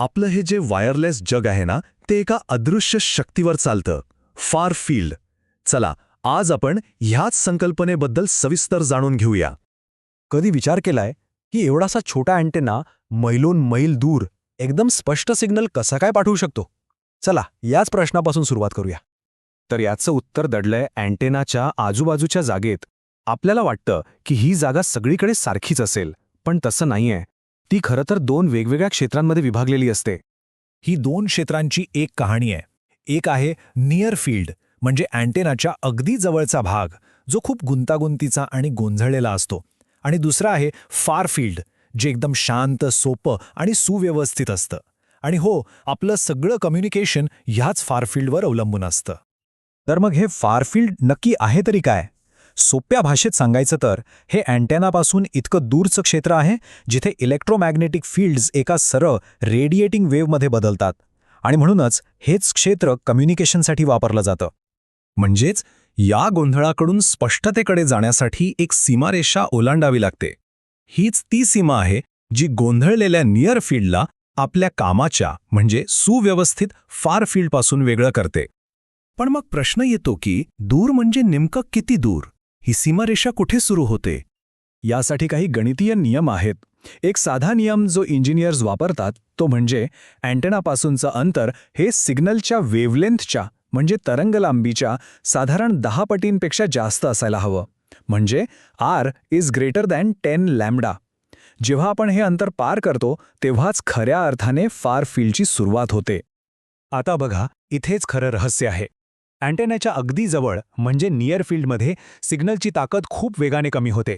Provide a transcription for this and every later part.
आपलं हे जे वायरलेस जग आहे ना, ते एका अदृश्य शक्तीवर चालतं, फार फील्ड. चला, आज आपण ह्याच संकल्पनेबद्दल सविस्तर जाणून घेऊया. कधी विचार केलाय की एवढासा छोटा अँटेना मैलोन मैल दूर एकदम स्पष्ट सिग्नल कसा काय पाठवू शकतो? चला याच प्रश्नापासून सुरुवात करूया. तर याचं उत्तर दडलंय अँटेनाच्या आजूबाजूच्या जागेत. आपल्याला वाटतं की ही जागा सगळीकडे सारखीच असेल, पण तसं नाहीये. ती खरं तर दोन वेगवेगळ्या क्षेत्रांमध्ये विभागलेली असते. ही दोन क्षेत्रांची एक कहाणी आहे. एक आहे नियर फील्ड, म्हणजे अँटेनाच्या अगदी जवळचा भाग, जो खूप गुंतागुंतीचा आणि गोंधळलेला असतो. आणि दुसरा आहे फार फील्ड, जे एकदम शांत, सोपं आणि सुव्यवस्थित असतं. आणि हो, आपलं सगळं कम्युनिकेशन ह्याच फार फील्डवर अवलंबून असतं. तर मग हे फार फील्ड नक्की आहे तरी काय? सोप्या भाषेत सांगायचं तर हे अँटेनापासून इतकं दूरचं क्षेत्र आहे जिथे इलेक्ट्रोमॅग्नेटिक फील्ड्स एका सरळ रेडिएटिंग वेव्हमध्ये बदलतात. आणि म्हणूनच हेच क्षेत्र कम्युनिकेशनसाठी वापरलं जातं. म्हणजेच या गोंधळाकडून स्पष्टतेकडे जाण्यासाठी एक सीमारेषा ओलांडावी लागते. हीच ती सीमा आहे जी गोंधळलेल्या नियर फील्डला आपल्या कामाच्या म्हणजे सुव्यवस्थित फार फील्डपासून वेगळं करते. पण मग प्रश्न येतो की दूर म्हणजे नेमकं किती दूर? ही सीमारेषा कुठे सुरू होते? यासाठी काही गणितीय नियम आहेत. एक साधा नियम जो इंजिनियर्स वापरतात तो म्हणजे अँटेनापासूनचं अंतर हे सिग्नलच्या वेव्हलेंथच्या म्हणजे तरंगलांबीच्या साधारण 10 पटींपेक्षा जास्त असायला हवं. म्हणजे R is greater than 10 lambda. जेव्हा आपण हे अंतर पार करतो तेव्हाच खऱ्या अर्थाने फार फील्डची सुरुवात होते. आता बघा, इथेच खरं रहस्य आहे. अँटेनाच्या अगदी जवळ म्हणजे नियर फील्डमध्ये सिग्नलची ताकद खूप वेगाने कमी होते.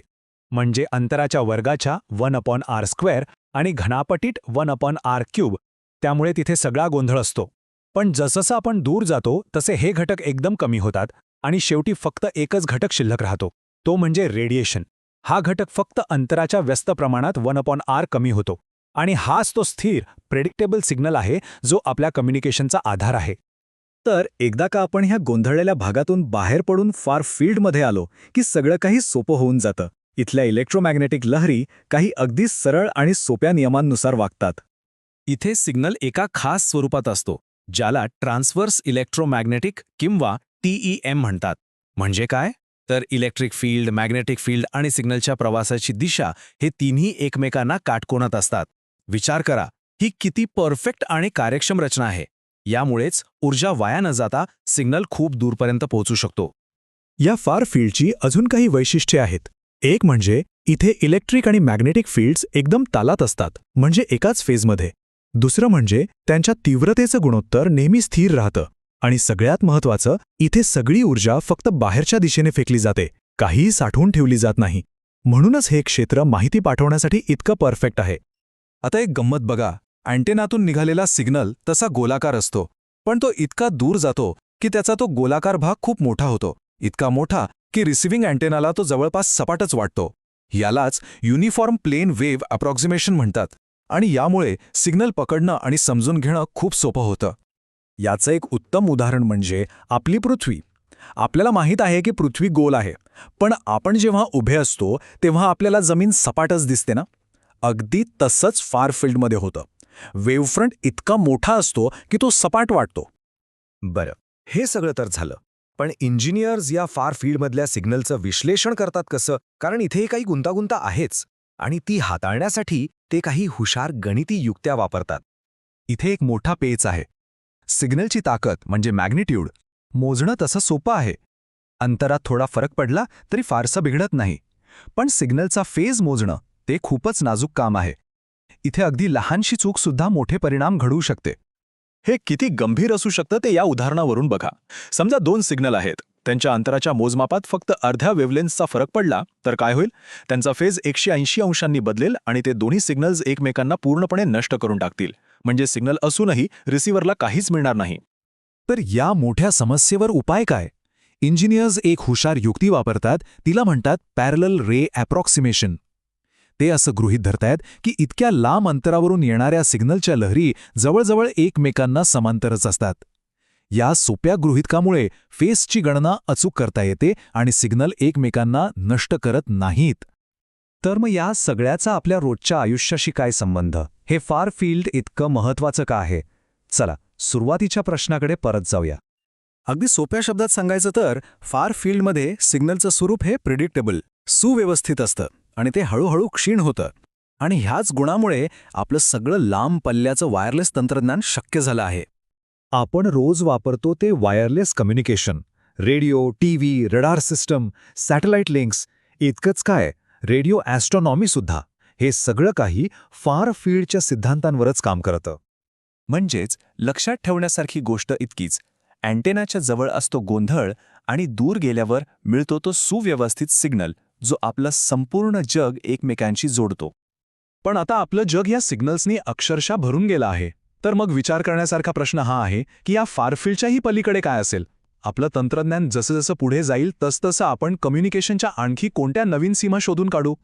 म्हणजे अंतराच्या वर्गाच्या 1/r² आणि घनापटीत 1/r³. त्यामुळे तिथे सगळा गोंधळ असतो. पण जसं आपण दूर जातो तसे हे घटक एकदम कमी होतात आणि शेवटी फक्त एकच घटक शिल्लक राहतो, तो म्हणजे रेडिएशन. हा घटक फक्त अंतराच्या व्यस्त प्रमाणात 1/r कमी होतो. आणि हाच तो स्थिर, प्रेडिक्टेबल सिग्नल आहे जो आपल्या कम्युनिकेशनचा आधार आहे. तर एकदा का आपण ह्या गोंधळलेल्या भागातून बाहेर पडून फार फील्डमध्ये आलो की सगळं काही सोपं होऊन जातं. इथल्या इलेक्ट्रोमॅग्नेटिक लहरी काही अगदी सरळ आणि सोप्या नियमांनुसार वागतात. इथे सिग्नल एका खास स्वरूपात असतो, ज्याला ट्रान्सव्हर्स इलेक्ट्रोमॅग्नेटिक किंवा TEM म्हणतात. म्हणजे काय? तर इलेक्ट्रिक फील्ड, मॅग्नेटिक फील्ड आणि सिग्नलच्या प्रवासाची दिशा हे तिन्ही एकमेकांना काटकोनात असतात. विचार करा, ही किती परफेक्ट आणि कार्यक्षम रचना आहे. यामुळेच ऊर्जा वाया न जाता सिग्नल खूप दूरपर्यंत पोहोचू शकतो. या फार फील्डची अजून काही वैशिष्ट्ये आहेत. एक म्हणजे इथे इलेक्ट्रिक आणि मॅग्नेटिक फील्ड्स एकदम तालात असतात, म्हणजे एकाच फेजमध्ये. दुसरं म्हणजे त्यांच्या तीव्रतेचं गुणोत्तर नेहमी स्थिर राहतं. आणि सगळ्यात महत्त्वाचं, इथे सगळी ऊर्जा फक्त बाहेरच्या दिशेने फेकली जाते, काहीही साठवून ठेवली जात नाही. म्हणूनच हे क्षेत्र माहिती पाठवण्यासाठी इतकं परफेक्ट आहे. आता एक गंमत बघा, अँटेनातून निघालेला सिग्नल तसा गोलाकार असतो, पण तो इतका दूर जातो की त्याचा तो गोलाकार भाग खूप मोठा होतो. इतका मोठा की रिसिव्हिंग अँटेनाला तो जवळपास सपाटच वाटतो. यालाच युनिफॉर्म प्लेन वेव्ह अप्रॉक्सिमेशन म्हणतात. आणि यामुळे सिग्नल पकडणं आणि समजून घेणं खूप सोपं होतं. याचं एक उत्तम उदाहरण म्हणजे आपली पृथ्वी. आपल्याला माहीत आहे की पृथ्वी गोल आहे, पण आपण जेव्हा उभे असतो तेव्हा आपल्याला जमीन सपाटच दिसते ना? अगदी तसंच फार फील्डमध्ये होतं. वेव्हफ्रंट इतका मोठा असतो की तो सपाट वाटतो. बरं, हे सगळं तर झालं. पण इंजिनियर्स या फार फील्डमधल्या सिग्नलचं विश्लेषण करतात कसं? कारण इथे काही गुंतागुंत आहेच. आणि ती हाताळण्यासाठी ते काही हुशार गणिती युक्त्या वापरतात. इथे एक मोठा पेच आहे. सिग्नलची ताकद म्हणजे मॅग्निट्यूड मोजणं तसं सोपं आहे. अंतरात थोडा फरक पडला तरी फारसं बिघडत नाही. पण सिग्नलचा फेज मोजणं ते खूपच नाजूक काम आहे. इथे अगदी लहानशी चूकसुद्धा मोठे परिणाम घडवू शकते. हे किती गंभीर असू शकतं ते या उदाहरणावरून बघा. समजा 2 सिग्नल आहेत. त्यांच्या अंतराच्या मोजमापात फक्त अर्ध्या वेव्हलेन्थचा फरक पडला तर काय होईल? त्यांचा फेज 180 अंशांनी बदलेल आणि ते दोन्ही सिग्नल्स एकमेकांना पूर्णपणे नष्ट करून टाकतील. म्हणजे सिग्नल असूनही रिसिव्हरला काहीच मिळणार नाही. तर या मोठ्या समस्येवर उपाय काय? इंजिनियर्स एक हुशार युक्ती वापरतात, तिला म्हणतात पॅरलल रे अप्रॉक्सिमेशन. ते असं गृहीत धरतायत की इतक्या लांब अंतरावरून येणाऱ्या सिग्नलच्या लहरी जवळजवळ एकमेकांना समांतरच असतात. या सोप्या गृहीतकामुळे फेजची गणना अचूक करता येते आणि सिग्नल एकमेकांना नष्ट करत नाहीत. तर मग या सगळ्याचा आपल्या रोजच्या आयुष्याशी काय संबंध? हे फार फील्ड इतकं महत्वाचं का आहे? चला सुरुवातीच्या प्रश्नाकडे परत जाऊया. अगदी सोप्या शब्दात सांगायचं तर फार फील्डमध्ये सिग्नलचं स्वरूप हे प्रिडिक्टेबल, सुव्यवस्थित असतं आणि ते हळूहळू क्षीण होतं. आणि ह्याच गुणामुळे आपलं सगळं लांब पल्ल्याचं वायरलेस तंत्रज्ञान शक्य झालं आहे. आपण रोज वापरतो ते wireless communication, radio, TV, radar system, satellite links, इतकंच काय रेडिओ ॲस्ट्रॉनॉमीसुद्धा, हे सगळं काही फार फील्डच्या सिद्धांतांवरच काम करतं. म्हणजेच लक्षात ठेवण्यासारखी गोष्ट इतकीच, अँटेनाच्या जवळ असतो गोंधळ आणि दूर गेल्यावर मिळतो तो सुव्यवस्थित सिग्नल, जो आपलं संपूर्ण जग एकमेकांशी जोडतो. पण आता आपलं जग या सिग्नल्सनी अक्षरशः भरून गेलं आहे. तर मग विचार करण्यासारखा प्रश्न हा आहे की या फारफील्डच्याही पलीकडे काय असेल? आपलं तंत्रज्ञान जसं जसं पुढे जाईल तसतसं आपण कम्युनिकेशनच्या आणखी कोणत्या नवीन सीमा शोधून काढू?